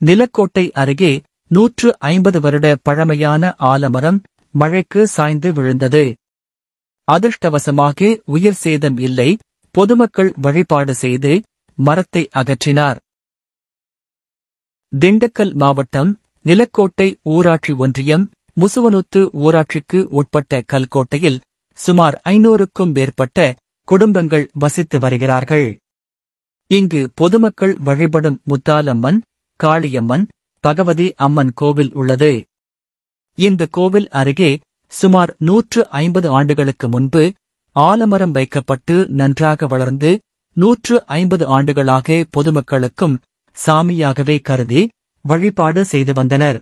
நிலக்கோட்டை அருகே 150 வருட பழமையான ஆலமரம் மழைக்கு சாய்ந்து விழுந்தது. அதிர்ஷ்டவசமாக உயிர் சேதம் இல்லை. பொதுமக்கள் வழிபாடு செய்து மரத்தை அகற்றினார். திண்டுக்கல் மாவட்டம் நிலக்கோட்டை ஊராட்சி ஒன்றியம் முசுவனூத்து ஊராட்சிக்கு உட்பட்ட கல்கோட்டையில் சுமார் 500க்கும் மேற்பட்ட குடும்பங்கள் வசித்து வருகிறார்கள். இங்கு பொதுமக்கள் வழிபடும் முத்தாலம்மன், காளியம்மன், பகவதி அம்மன் கோவில் உள்ளது. இந்த கோவில் அருகே சுமார் 150 ஆண்டுகளுக்கு முன்பு ஆலமரம் வைக்கப்பட்டு நன்றாக வளர்ந்து 150 ஆண்டுகளாக பொதுமக்களுக்கும் சாமியாகவே கருதி வழிபாடு செய்து வந்தனர்.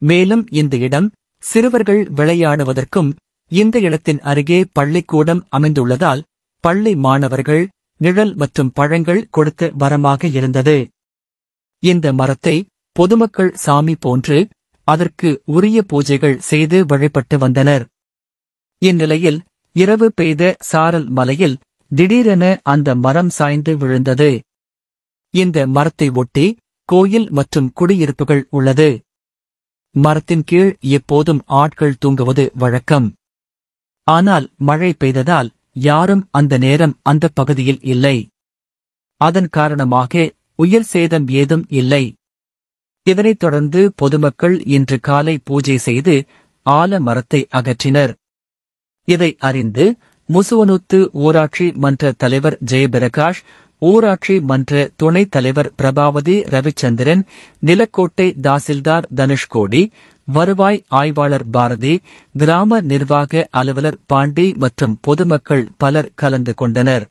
மேலும் இந்த இடம் சிறுவர்கள் விளையாடுவதற்கும் இந்த இடத்தின் அருகே பள்ளிக்கூடம் அமைந்துள்ளதால் பள்ளி மாணவர்கள் நிழல் மற்றும் பழங்கள் கொடுத்து வரமாக இருந்தது. இந்த மரத்தை பொதுமக்கள் சாமி போன்று அதற்கு உரிய பூஜைகள் செய்து வழிபட்டு வந்தனர். இந்நிலையில் இரவு பெய்த சாரல் மலையில் திடீரென அந்த மரம் சாய்ந்து விழுந்தது. இந்த மரத்தை ஒட்டி கோயில் மற்றும் குடியிருப்புகள் உள்ளது. மரத்தின் கீழ் எப்போதும் ஆட்கள் தூங்குவது வழக்கம். ஆனால் மழை பெய்ததால் யாரும் அந்த நேரம் அந்த பகுதியில் இல்லை. அதன் காரணமாக உயிர் சேதம் ஏதும் இல்லை. இதனைத் தொடர்ந்து பொதுமக்கள் இன்று காலை பூஜை செய்து ஆலமரத்தை அகற்றினர். இதை அறிந்து முசுவனூத்து ஊராட்சி மன்ற தலைவர் ஜெயபிரகாஷ், ஊராட்சி மன்ற துணைத் தலைவர் பிரபாவதி ரவிச்சந்திரன், நிலக்கோட்டை தாசில்தார் தனுஷ்கோடி, வருவாய் ஆய்வாளர் பாரதி, கிராம நிர்வாக அலுவலர் பாண்டி மற்றும் பொதுமக்கள் பலர் கலந்து கொண்டனர்.